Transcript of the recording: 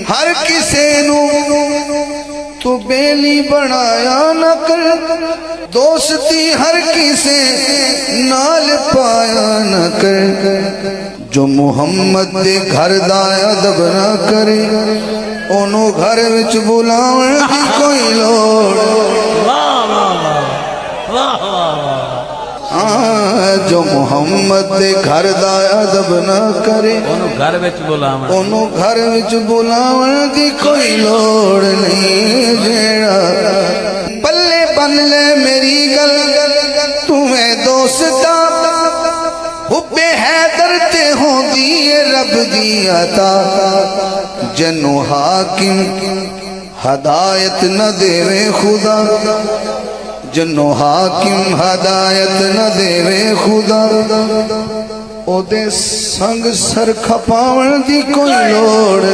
हर किसे नू तू बेली बनाया न कर, दोस्ती हर किसे नाल पाया न कर। जो मुहम्मद दे घर दा अदब न करे, ओनू घर विच बुलावन दी कोई लोड़। जो मुहम्मद दे घर दा अदब न करे, ओनू घर विच बुलावन दी कोई लोड़ नहीं। जेड़ा पल्ले बन ले मेरी गल तुम्हें दोस्ता, हुब्बे हैदर ते होंदी है रब दी अता। जन्नू हाकिम हदायत न देवे खुदा, जन्नू हाकिम हदायत न देवे खुदा, ओदे संग सर खपावन दी कोई लोड़।